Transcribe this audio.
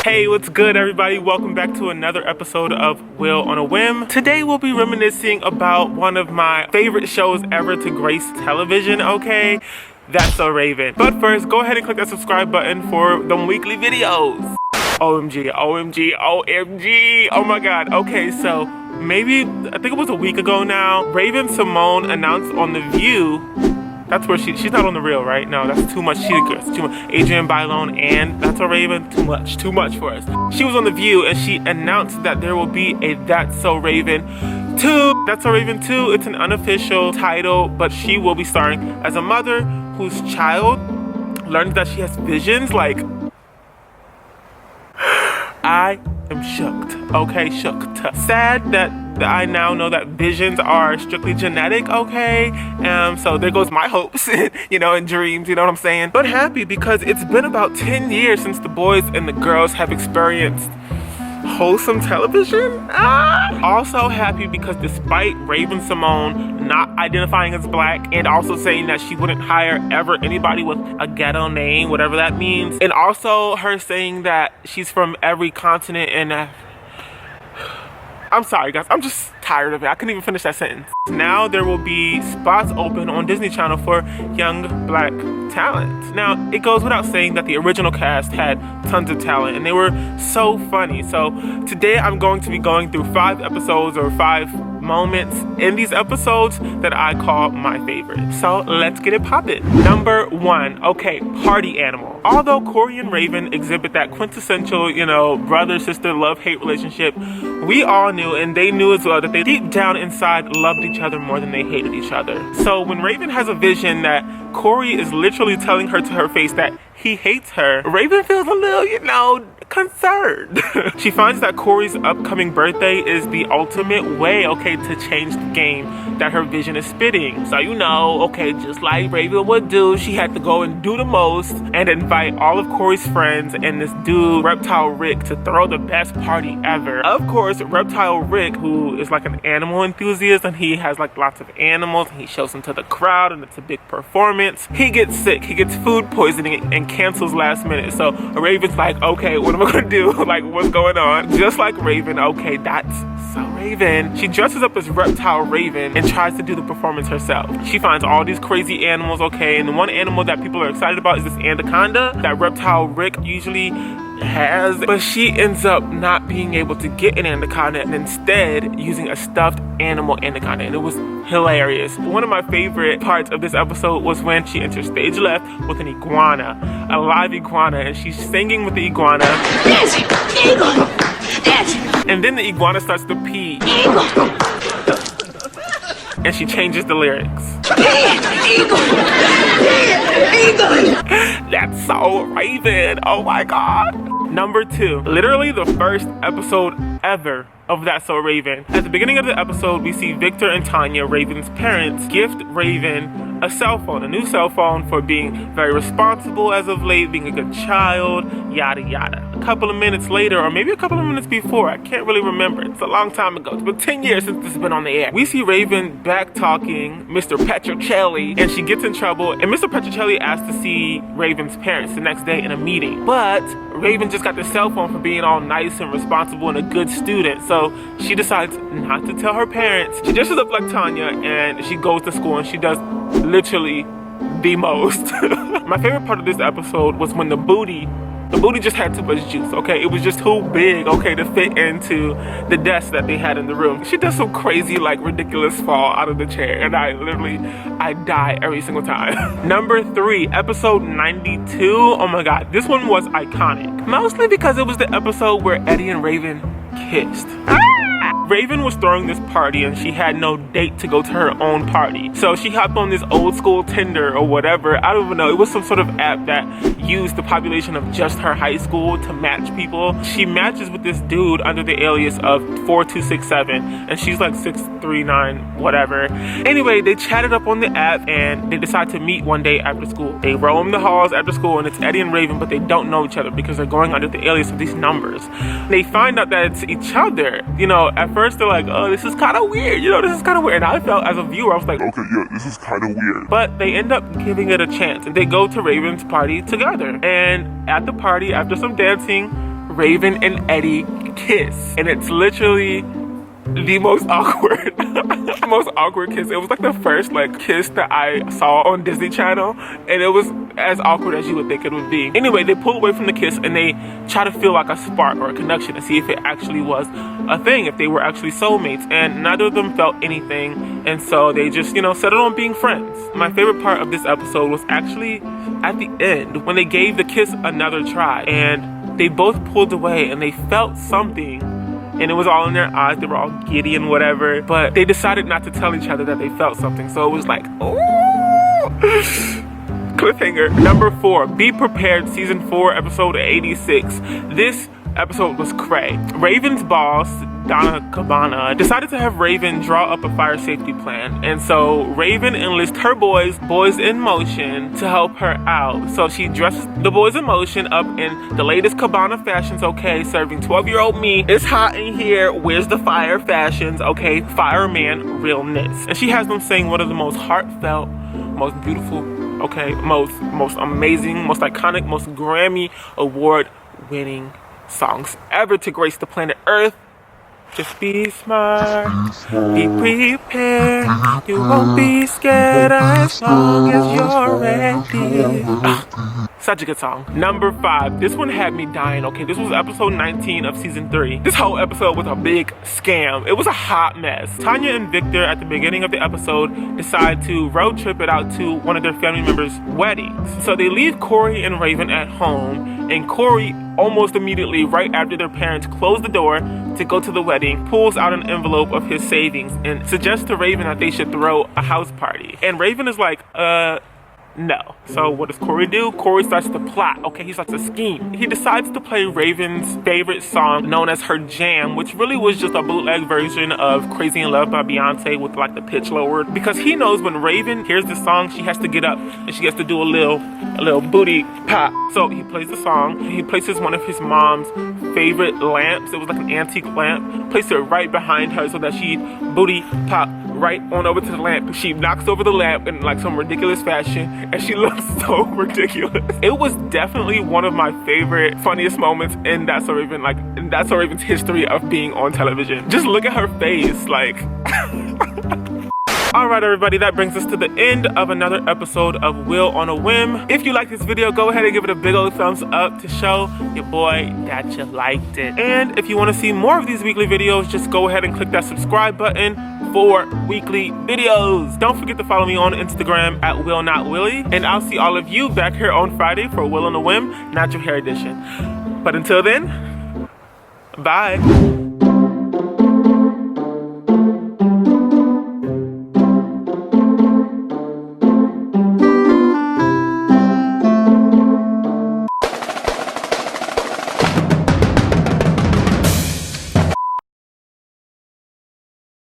Hey, what's good, everybody? Welcome back to another episode of Will on a Whim. Today we'll be reminiscing about one of my favorite shows ever to grace television, okay? That's So Raven. But first, go ahead and click that subscribe button for the weekly videos. OMG, OMG, OMG. Oh my god. Okay, so maybe, I think it was a week ago now, Raven-Symoné announced on The View. That's where she's not on The Real, right? No, that's too much. It's too much. Adrienne Bailon and That's So Raven, too much for us. She was on The View and she announced that there will be a That's So Raven 2. That's So Raven 2, it's an unofficial title, but she will be starring as a mother whose child learns that she has visions. Like, I am shooked, okay, shooked. Sad that I now know that visions are strictly genetic, okay? So there goes my hopes, you know, and dreams, you know what I'm saying? But happy because it's been about 10 years since the boys and the girls have experienced wholesome television. Also happy because despite Raven-Symoné not identifying as black and also saying that she wouldn't hire ever anybody with a ghetto name, whatever that means, and also her saying that she's from every continent and I'm sorry guys, I'm just tired of it. I couldn't even finish that sentence. Now there will be spots open on Disney Channel for young black talent. Now, it goes without saying that the original cast had tons of talent and they were so funny. So today I'm going to be going through 5 episodes or 5 moments in these episodes that I call my favorite. So let's get it poppin'. Number 1, okay, party animal. Although Cory and Raven exhibit that quintessential, you know, brother-sister love-hate relationship, we all knew and they knew as well that they deep down inside loved each other more than they hated each other. So when Raven has a vision that Cory is literally telling her to her face that he hates her, Raven feels a little, you know, concerned. She finds that Cory's upcoming birthday is the ultimate way, okay, to change the game that her vision is spitting. So, you know, okay, just like Raven would do, she had to go and do the most and invite all of Cory's friends and this dude, Reptile Rick, to throw the best party ever. Of course, Reptile Rick, who is like an animal enthusiast and he has like lots of animals and he shows them to the crowd and it's a big performance, he gets sick, he gets food poisoning and cancels last minute. So Raven's like, okay, what am I gonna do? Like, what's going on? Just like Raven, okay, that's So Raven. She dresses up as Reptile Raven and tries to do the performance herself. She finds all these crazy animals, okay, and the one animal that people are excited about is this anaconda that Reptile Rick usually has, but she ends up not being able to get an anaconda and instead using a stuffed animal anaconda, and it was hilarious. One of my favorite parts of this episode was when she enters stage left with an iguana, a live iguana, and she's singing with the iguana. Yes, eagle. Yes. And then the iguana starts to pee. Eagle. And she changes the lyrics. Eagle. Eagle. That's So Raven. Oh my god. Number 2, literally the first episode ever of That's So Raven. At the beginning of the episode, we see Victor and Tanya, Raven's parents, gift Raven a cell phone, a new cell phone for being very responsible as of late, being a good child, yada yada. A couple of minutes later, or maybe a couple of minutes before, I can't really remember. It's a long time ago. It's been 10 years since this has been on the air. We see Raven back talking Mr. Petrocelli, and she gets in trouble, and Mr. Petrocelli asks to see Raven's parents the next day in a meeting. But Raven just got the cell phone for being all nice and responsible and a good student, so she decides not to tell her parents. She dresses up like Tanya and she goes to school and she does literally the most. My favorite part of this episode was when the booty just had too much juice, okay? It was just too big, okay, to fit into the desk that they had in the room. She does some crazy, like, ridiculous fall out of the chair, and I die every single time. Number 3, episode 92. Oh my god, this one was iconic. Mostly because it was the episode where Eddie and Raven kissed. Raven was throwing this party and she had no date to go to her own party. So she hopped on this old school Tinder or whatever. I don't even know. It was some sort of app that used the population of just her high school to match people. She matches with this dude under the alias of 4267 and she's like 639 whatever. Anyway, they chatted up on the app and they decide to meet one day after school. They roam the halls after school and it's Eddie and Raven, but they don't know each other because they're going under the alias of these numbers. They find out that it's each other. You know, at first they're like, oh, this is kind of weird. You know, this is kind of weird. And I felt as a viewer, I was like, okay, yeah, this is kind of weird. But they end up giving it a chance and they go to Raven's party together. And at the party, after some dancing, Raven and Eddie kiss. And it's literally the most awkward kiss. It was like the first like kiss that I saw on Disney Channel, and it was as awkward as you would think it would be. Anyway, they pull away from the kiss and they try to feel like a spark or a connection to see if it actually was a thing, if they were actually soulmates, and neither of them felt anything, and so they just, you know, settled on being friends. My favorite part of this episode was actually at the end when they gave the kiss another try and they both pulled away and they felt something. And it was all in their eyes. They were all giddy and whatever. But they decided not to tell each other that they felt something. So it was like, oh. Cliffhanger. Number 4, Be Prepared, Season 4, Episode 86. This episode was cray. Raven's boss, Donna Cabana, decided to have Raven draw up a fire safety plan. And so Raven enlists her Boys in Motion, to help her out. So she dresses the Boys in Motion up in the latest Cabana fashions, okay, serving 12-year-old me. It's hot in here. Where's the fire fashions? Okay, fireman realness. And she has them sing one of the most heartfelt, most beautiful, okay, most amazing, most iconic, most Grammy award-winning songs ever to grace the planet Earth. Just be smart, be prepared, you won't be scared as long as you're ready. Such a good song. Number 5, this one had me dying, okay? This was episode 19 of season 3. This whole episode was a big scam. It was a hot mess. Tanya and Victor, at the beginning of the episode, decide to road trip it out to one of their family members' weddings. So they leave Corey and Raven at home, and Corey, almost immediately, right after their parents close the door to go to the wedding, pulls out an envelope of his savings and suggests to Raven that they should throw a house party. And Raven is like, no. So what does Corey do? Corey starts to plot, okay? He starts to scheme. He decides to play Raven's favorite song known as Her Jam, which really was just a bootleg version of Crazy in Love by Beyonce with like the pitch lowered. Because he knows when Raven hears the song, she has to get up and she has to do a little booty pop. So he plays the song. He places one of his mom's favorite lamps. It was like an antique lamp. Placed it right behind her so that she booty pop right on over to the lamp. She knocks over the lamp in like some ridiculous fashion, and she looks so ridiculous. It was definitely one of my favorite, funniest moments in That's So Raven, like in That's So Raven's history of being on television. Just look at her face, like. Alright everybody, that brings us to the end of another episode of Will on a Whim. If you like this video, go ahead and give it a big old thumbs up to show your boy that you liked it. And if you want to see more of these weekly videos, just go ahead and click that subscribe button for weekly videos. Don't forget to follow me on Instagram at WillNotWilly. And I'll see all of you back here on Friday for Will on a Whim Natural Hair Edition. But until then, bye.